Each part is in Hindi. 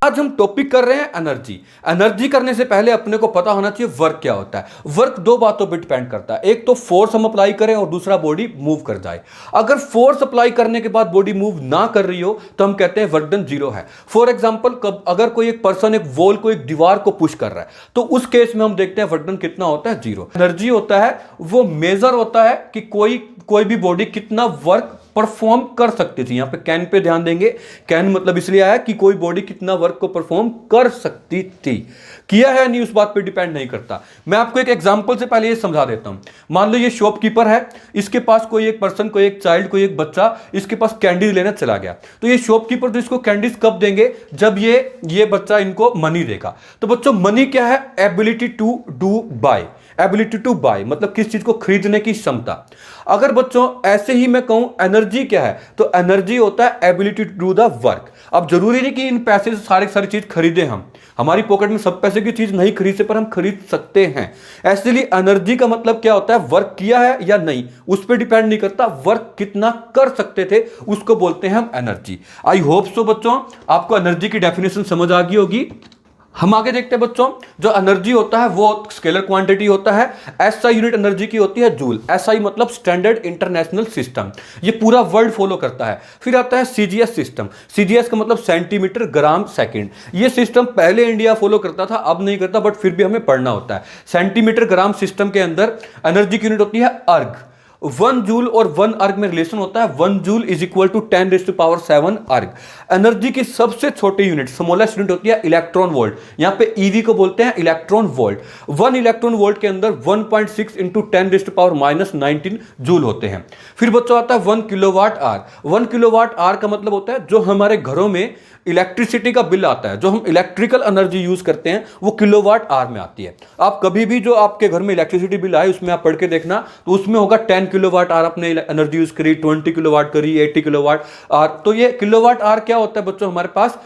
आज हम टॉपिक कर रहे हैं एनर्जी। एनर्जी करने से पहले अपने को पता होना चाहिए वर्क क्या होता है। वर्क दो बातों पर डिपेंड करता है, एक तो फोर्स हम अप्लाई करें और दूसरा बॉडी मूव कर जाए। अगर फोर्स अप्लाई करने के बाद बॉडी मूव ना कर रही हो तो हम कहते हैं वर्क डन जीरो है। फॉर एग्जांपल, अगर कोई एक पर्सन एक वॉल को, एक दीवार को पुश कर रहा है तो उस केस में हम देखते हैं वर्क डन कितना होता है, जीरो। एनर्जी होता है वो मेजर होता है कि कोई भी बॉडी कितना वर्क परफॉर्म कर सकती थी। यहां पे कैन पे ध्यान देंगे, कैन मतलब इसलिए आया कि कोई बॉडी कितना वर्क को परफॉर्म कर सकती थी। किया है नहीं उस बात पे डिपेंड नहीं करता। मैं आपको एक एग्जांपल से पहले ये समझा देता हूं। मान लो ये शॉपकीपर है, इसके पास कोई एक पर्सन, कोई एक चाइल्ड, कोई एक बच्चा इसके पास कैंडीज लेने चला गया। तो ये शॉपकीपर तो इसको कैंडीज कब देंगे, जब ये बच्चा इनको मनी देगा। तो बच्चों मनी क्या है, ability to do buy. Ability to buy मतलब किस चीज को खरीदने की क्षमता। अगर बच्चों ऐसे ही मैं कहूं एनर्जी क्या है, तो एनर्जी होता है ability to do the work. अब जरूरी नहीं कि इन पैसे से सारी चीज खरीदे हम, हमारी पॉकेट में सब पैसे की चीज नहीं खरीद से, पर हम खरीद सकते हैं। इसलिए एनर्जी का मतलब क्या होता है, वर्क किया है या नहीं उस पर डिपेंड नहीं करता, वर्क कितना कर सकते थे उसको बोलते हैं हम एनर्जी। आई होप सो बच्चों आपको एनर्जी की डेफिनेशन समझ आ गई होगी। हम आगे देखते हैं बच्चों, जो एनर्जी होता है वो स्केलर क्वांटिटी होता है। एसआई यूनिट एनर्जी की होती है जूल। एसआई मतलब स्टैंडर्ड इंटरनेशनल सिस्टम, ये पूरा वर्ल्ड फॉलो करता है। फिर आता है सीजीएस सिस्टम। सीजीएस का मतलब सेंटीमीटर ग्राम सेकंड। ये सिस्टम पहले इंडिया फॉलो करता था, अब नहीं करता, बट फिर भी हमें पढ़ना होता है। सेंटीमीटर ग्राम सिस्टम के अंदर एनर्जी की यूनिट होती है अर्ग। 1 जूल और 1 अर्ग में रिलेशन होता है, 1 जूल इज इक्वल टू 10⁻⁷ अर्ग। एनर्जी की सबसे छोटी यूनिट, स्मॉलेस्ट यूनिट होती है इलेक्ट्रॉन वोल्ट। यहां पे ईवी को बोलते हैं इलेक्ट्रॉन वोल्ट। 1 इलेक्ट्रॉन वोल्ट के अंदर 1.6 इंटू 10⁻⁻19 जूल होते हैं। फिर बच्चों आता है 1 किलोवाट आवर। 1 किलोवाट आवर का मतलब होता है जो हमारे घरों में इलेक्ट्रिसिटी का बिल आता है, जो हम इलेक्ट्रिकल एनर्जी यूज करते हैं, वो किलोवाट आवर में आती है। आप कभी भी जो आपके घर में इलेक्ट्रिसिटी बिल आए उसमें आप पढ़ के देखना, तो उसमें होगा 10 किलोवाट आवर आपने एनर्जी यूज करी, 20 किलोवाट करी, 80 किलोवाट आवर। तो ये किलोवाट आवर क्या होता है बच्चों, हमारे पास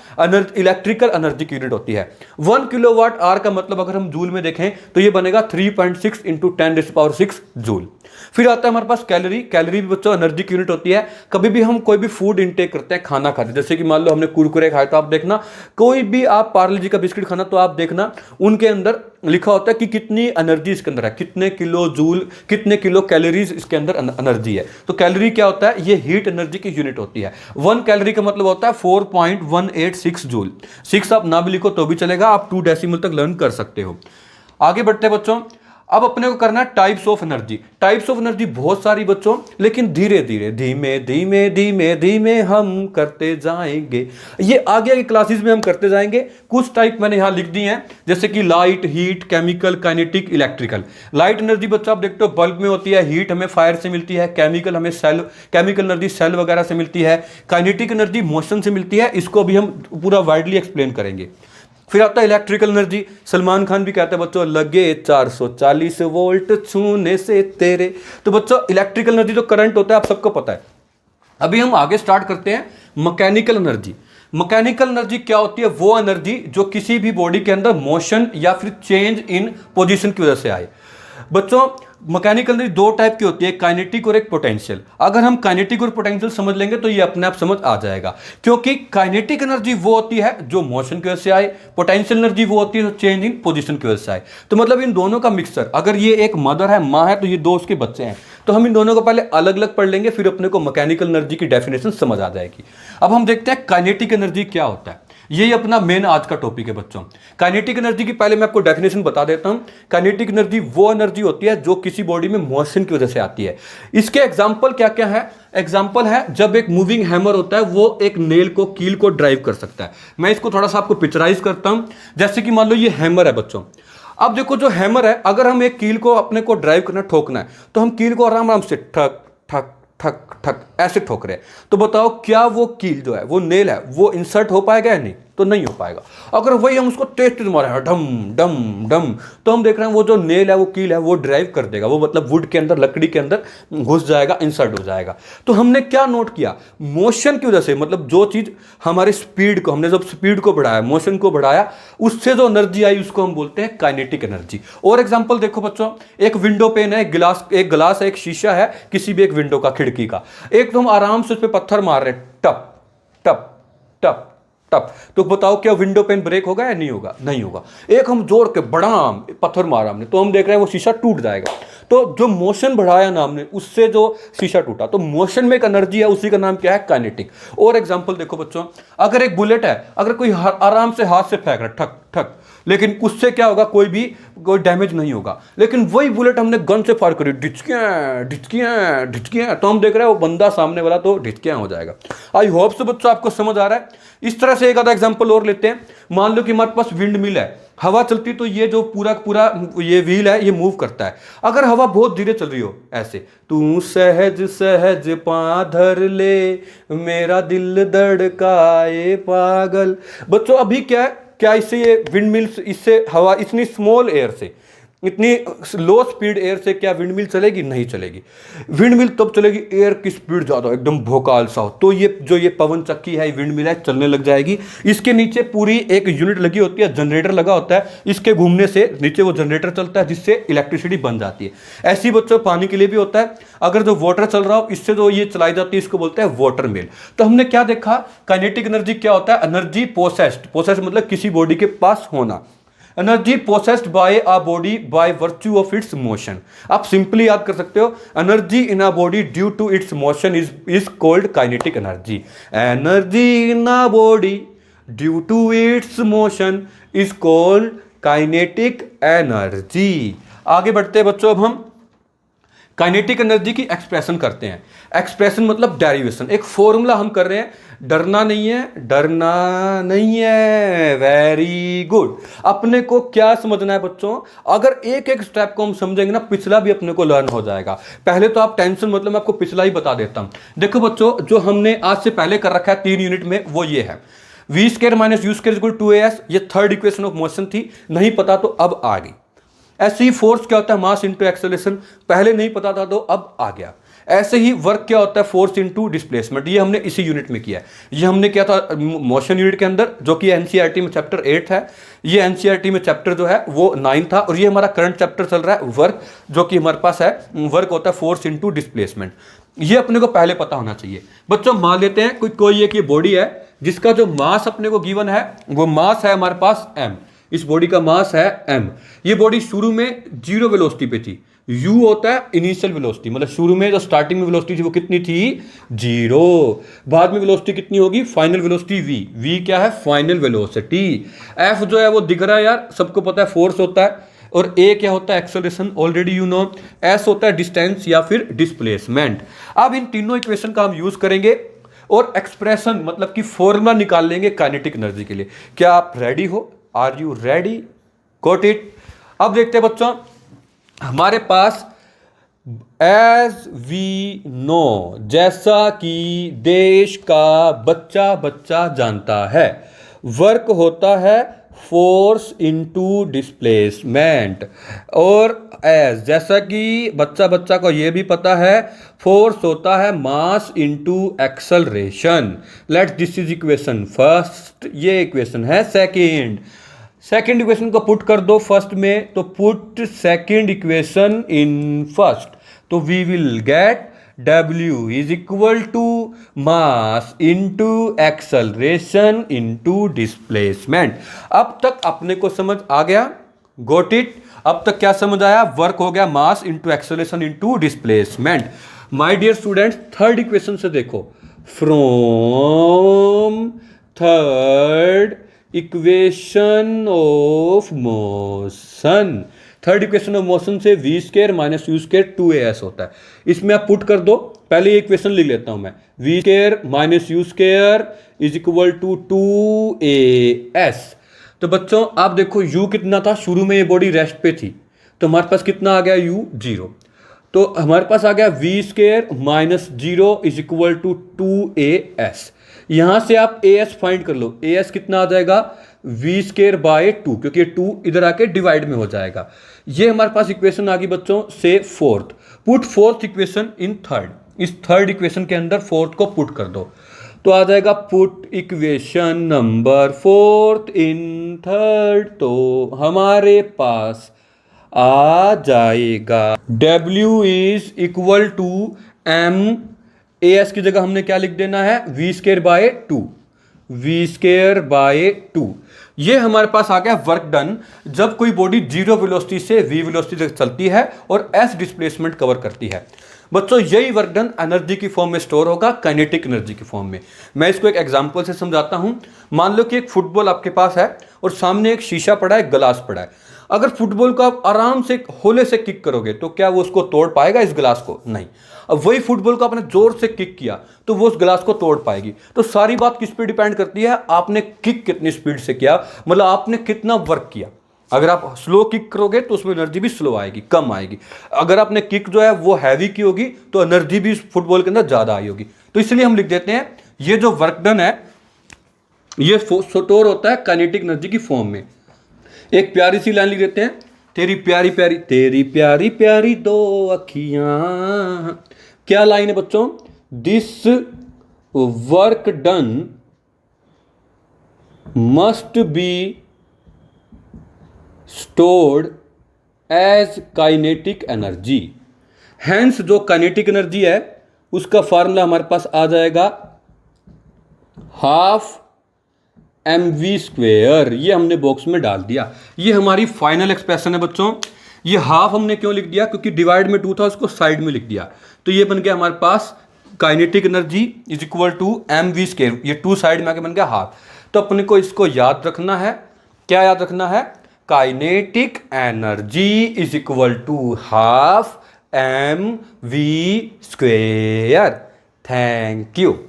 इलेक्ट्रिकल एनर्जी की यूनिट होती है। 1 किलोवाट आवर का मतलब अगर हम जूल में देखें तो ये बनेगा 3.6 इंटू 10⁻⁶ जूल। फिर आता है हमारे पास कैलोरी। कैलोरी भी बच्चों एनर्जी की यूनिट होती है। कभी भी हम कोई भी फूड इंटेक करते हैं, खाना खाते हैं, जैसे कि मान लो हमने कुरकुरे खाए, तो आप देखना कोई भी आप पार्ले जी का बिस्किट खाना, तो आप देखना उनके अंदर लिखा होता है कि कितनी एनर्जी इसके अंदर है, कितने किलो जूल, कितने किलो कैलोरीज इसके अंदर एनर्जी है। तो कैलोरी क्या होता है, ये हीट एनर्जी की यूनिट होती है। 1 कैलोरी का मतलब होता है 4.186 जूल। 6 आप ना भी लिखो तो भी चलेगा, आप 2 डेसिमल तक लर्न कर सकते हो। आगे बढ़ते हैं बच्चों, अब अपने को करना है types of energy. Types of energy बहुत सारी बच्चों, लेकिन धीरे धीरे धीमे धीमे धीमे धीमे हम करते जाएंगे। ये आगे की क्लासेस में हम करते जाएंगे। कुछ टाइप मैंने यहां लिख दी हैं, जैसे कि light, heat, chemical, kinetic, electrical. Light energy बच्चों आप देखते हो बल्ब में होती है, हीट हमें फायर से मिलती है, केमिकल हमें केमिकल एनर्जी सेल वगैरह से मिलती है, काइनेटिक एनर्जी मोशन से मिलती है। इसको भी हम पूरा वाइडली एक्सप्लेन करेंगे। फिर आता है इलेक्ट्रिकल एनर्जी। सलमान खान भी कहता है बच्चों, लगे 440 वोल्ट छूने से तेरे। तो बच्चों इलेक्ट्रिकल एनर्जी जो करंट होता है आप सबको पता है। अभी हम आगे स्टार्ट करते हैं मैकेनिकल एनर्जी। मैकेनिकल एनर्जी क्या होती है, वो एनर्जी जो किसी भी बॉडी के अंदर मोशन या फिर चेंज इन पोजीशन की वजह से आए। बच्चों मैकेनिकल एनर्जी 2 टाइप की होती है, काइनेटिक और एक पोटेंशियल। अगर हम काइनेटिक और पोटेंशियल समझ लेंगे तो ये अपने आप समझ आ जाएगा, क्योंकि काइनेटिक एनर्जी वो होती है जो मोशन की वजह से आए, पोटेंशियल एनर्जी वो होती है जो चेंज इन पोजीशन की वजह से आए। तो मतलब इन दोनों का मिक्सर, अगर ये एक मदर है, माँ है, तो ये 2 उसके बच्चे हैं, तो हम इन दोनों को पहले अलग अलग पढ़ लेंगे, फिर अपने को मैकेनिकल एनर्जी की डेफिनेशन समझ आ जाएगी। अब हम देखते हैं काइनेटिक एनर्जी क्या होता है। यही अपना मेन आज का टॉपिक है बच्चों। काइनेटिक एनर्जी की पहले मैं आपको डेफिनेशन बता देता हूं। काइनेटिक एनर्जी वो एनर्जी होती है जो किसी बॉडी में मोशन की वजह से आती है। इसके एग्जांपल क्या क्या है, एग्जांपल है जब एक मूविंग हैमर होता है वो एक नेल को, कील को ड्राइव कर सकता है। मैं इसको थोड़ा सा आपको पिक्चराइज करता हूं। जैसे कि मान लो ये हैमर है बच्चों। अब देखो जो हैमर है, अगर हम एक कील को अपने को ड्राइव करना, ठोकना है, तो हम कील को आराम आराम से ठक ठक ठक ठक ऐसे ठोक रहे हैं। तो बताओ क्या वो कील जो है, वो नेल है, वो इंसर्ट हो पाएगा या नहीं, तो नहीं हो पाएगा। अगर वही हम उसको तेज तेज मारे हैं, डम डम डम, तो हम देख रहे हैं वो जो नेल है, वो कील है, वो ड्राइव कर देगा, वो मतलब वुड के अंदर, लकड़ी के अंदर घुस जाएगा, इंसर्ट हो जाएगा। तो हमने क्या नोट किया, मोशन की वजह से, मतलब जो चीज हमारे स्पीड को, हमने जब स्पीड को बढ़ाया, मोशन को बढ़ाया, उससे जो एनर्जी आई उसको हम बोलते हैं काइनेटिक एनर्जी। और एग्जांपल देखो बच्चों, एक विंडो पेन है, एक ग्लास है, एक शीशा है किसी भी एक विंडो का, खिड़की का, एक तो हम आराम से उस पर पत्थर मार रहे हैं, टप टप टप टप। तो बताओ क्या विंडो पेन ब्रेक होगा या नहीं होगा? नहीं होगा। एक हम जोर के बड़ा पत्थर मारा हमने, तो हम देख रहे हैं वो शीशा टूट जाएगा। तो जो मोशन बढ़ाया ना हमने, उससे जो शीशा टूटा, तो मोशन में एक एनर्जी है, उसी का नाम क्या है? काइनेटिक। और एग्जांपल देखो बच्चों, अगर एक बुलेट है, अगर कोई आराम से हाथ से फेंक रहा है ठक ठक, लेकिन उससे क्या होगा? कोई डैमेज नहीं होगा। लेकिन वही बुलेट हमने गन से फायर करी, ढिचकियां ढिचकियां ढिचकियां, तो हम देख रहे हैं वो बंदा सामने वाला तो ढिचकियां हो जाएगा। आई होप से बच्चों आपको समझ आ रहा है। इस तरह से एक आधा एग्जांपल और लेते हैं। मान लो कि हमारे पास विंड मिल है, हवा चलती, तो ये जो पूरा पूरा ये व्हील है ये मूव करता है। अगर हवा बहुत धीरे चल रही हो, ऐसे, तू सहज सहज पाँव धर ले, मेरा दिल धड़काए पागल। बच्चों अभी क्या इससे ये विंड मिल, इससे हवा इतनी स्मॉल एयर से, इतनी लो स्पीड एयर से क्या विंड मिल चलेगी? नहीं चलेगी। विंड मिल तब चलेगी एयर की स्पीड ज्यादा, एकदम भोकाल सा हो, तो ये जो ये पवन चक्की है, विंड मिल है, चलने लग जाएगी। इसके नीचे पूरी एक यूनिट लगी होती है, जनरेटर लगा होता है, इसके घूमने से नीचे वो जनरेटर चलता है, जिससे इलेक्ट्रिसिटी बन जाती है। ऐसी बच्चों पानी के लिए भी होता है। अगर जो वाटर चल रहा हो, इससे जो ये चलाई जाती है, इसको बोलते हैं वाटर मिल। तो हमने क्या देखा? काइनेटिक एनर्जी क्या होता है? एनर्जी पोसेस्ड मतलब किसी बॉडी के पास होना। Energy possessed by a body by virtue of its motion. आप सिंपली याद कर सकते हो, energy in a body due to its motion is called kinetic energy. Energy in a body due to its motion is called kinetic energy. आगे बढ़ते हैं बच्चों, अब हम काइनेटिक एनर्जी की एक्सप्रेशन करते हैं। एक्सप्रेशन मतलब डेरिवेशन, एक फॉर्मूला हम कर रहे हैं। डरना नहीं है, वेरी गुड। अपने को क्या समझना है बच्चों? अगर एक एक स्टेप को हम समझेंगे ना, पिछला भी अपने को लर्न हो जाएगा। पहले तो आप टेंशन मतलब मैं आपको पिछला ही बता देता हूं। देखो बच्चों, जो हमने आज से पहले कर रखा है 3 यूनिट में, वो ये है, v square minus u square equal to as। ये थर्ड इक्वेशन ऑफ मोशन थी, नहीं पता तो अब आ गई। ऐसे ही फोर्स क्या होता है? मास इंटू एक्सेलरेशन, पहले नहीं पता था तो अब आ गया। ऐसे ही वर्क क्या होता है? फोर्स इंटू डिस्प्लेसमेंट, ये हमने इसी यूनिट में किया है। ये हमने किया था मोशन यूनिट के अंदर, जो कि एनसीईआरटी में चैप्टर 8 है। ये एनसीईआरटी में चैप्टर जो है वो 9 था। और ये हमारा करंट चैप्टर चल रहा है वर्क, जो कि हमारे पास है। वर्क होता है फोर्स इंटू डिस्प्लेसमेंट। ये अपने को पहले पता होना चाहिए। बच्चों मान लेते हैं कोई एक ये बॉडी है, जिसका जो मास अपने को गिवन है, वो मास है हमारे पास m। इस बॉडी का मास है m। ये बॉडी शुरू में 0 वेलोसिटी पे थी। u होता है इनिशियल वेलोसिटी, मतलब शुरू में जो स्टार्टिंग में वेलोसिटी थी वो कितनी थी? 0। बाद में वेलोसिटी कितनी होगी? फाइनल वेलोसिटी v क्या है? Final velocity. f जो है वो दिख रहा है यार, सबको पता है, फोर्स होता है। और a क्या होता है? Acceleration, already you know. s होता है डिस्टेंस या फिर डिस्प्लेसमेंट। अब इन तीनों इक्वेशन का हम यूज करेंगे और एक्सप्रेशन मतलब कि फॉर्मूला निकाल लेंगे काइनेटिक एनर्जी के लिए। क्या आप रेडी हो? Are you ready? Got it? अब देखते हैं बच्चों, हमारे पास एज वी नो, जैसा कि देश का बच्चा बच्चा जानता है, वर्क होता है फोर्स इंटू डिस्प्लेसमेंट। और एज, जैसा कि बच्चा बच्चा को यह भी पता है, फोर्स होता है mass into acceleration. Let's this is equation first, ये इक्वेशन है सेकेंड इक्वेशन को पुट कर दो फर्स्ट में, तो put second equation in first, तो we will get W is equal to mass into acceleration into displacement. अब तक अपने को समझ आ गया? Got it? अब तक क्या समझ आया? वर्क हो गया mass into acceleration into displacement. My dear students, third equation से देखो, from third equation of motion, third equation of motion से v square minus u square 2as होता है। इसमें आप पुट कर दो, पहले ये इक्वेशन लिख लेता हूं मैं, v square minus u square is equal to 2as। तो बच्चों आप देखो u कितना था, शुरू में ये बॉडी रेस्ट पे थी, तो हमारे पास कितना आ गया? u 0। तो हमारे पास आ गया v square minus 0 is equal to 2as। यहां से आप as फाइंड कर लो, as कितना आ जाएगा? v स्क्वायर बाय 2, क्योंकि 2 इधर आके डिवाइड में हो जाएगा। ये हमारे पास इक्वेशन आ गई बच्चों से fourth. Put fourth equation in third, इस थर्ड इक्वेशन के अंदर फोर्थ को पुट कर दो, तो आ जाएगा put equation number fourth in third. तो हमारे पास आ जाएगा W is equal to m, as की जगह हमने क्या लिख देना है? v square by 2। V square by 2। ये हमारे पास आ गया वर्क डन जब कोई बॉडी जीरो वेलोसिटी से वी वेलोसिटी तक चलती है और एस डिस्प्लेसमेंट कवर करती है। बच्चों यही वर्क डन एनर्जी की फॉर्म में स्टोर होगा, काइनेटिक एनर्जी की फॉर्म में। मैं इसको एक एग्जांपल से समझाता हूं। मान लो कि एक फुटबॉल आपके पास है और सामने एक शीशा पड़ा है, गिलास पड़ा है। अगर फुटबॉल को आप आराम से होले से किक करोगे तो क्या वो उसको तोड़ पाएगा, इस गिलास को? नहीं। अब वही फुटबॉल को आपने जोर से किक किया तो वो उस गिलास को तोड़ पाएगी। तो सारी बात किस पे डिपेंड करती है, आपने किक कितनी स्पीड से किया, मतलब आपने कितना वर्क किया। अगर आप स्लो किक करोगे तो उसमें एनर्जी भी स्लो आएगी, कम आएगी। अगर आपने किक जो है वो हैवी की होगी तो एनर्जी भी फुटबॉल के अंदर ज्यादा आई होगी। तो इसलिए हम लिख देते हैं ये जो वर्क डन है ये स्टोर होता है काइनेटिक एनर्जी की फॉर्म में। एक प्यारी सी लाइन लिख देते हैं, तेरी प्यारी प्यारी दो अखियां। क्या लाइन है बच्चों? This work done must be stored as kinetic energy. Hence जो काइनेटिक एनर्जी है उसका फार्मूला हमारे पास आ जाएगा हाफ mv²। ये हमने बॉक्स में डाल दिया। ये हमारी फाइनल एक्सप्रेशन है बच्चों। ये हाफ हमने क्यों लिख दिया? क्योंकि डिवाइड में 2 था, उसको साइड में लिख दिया। तो ये बन गया हमारे पास kinetic energy is equal to mv²। ये 2 साइड में आके बन गया हाफ। तो अपने को इसको याद रखना है। क्या याद रखना है? Kinetic energy is equal to half mv²। Thank you.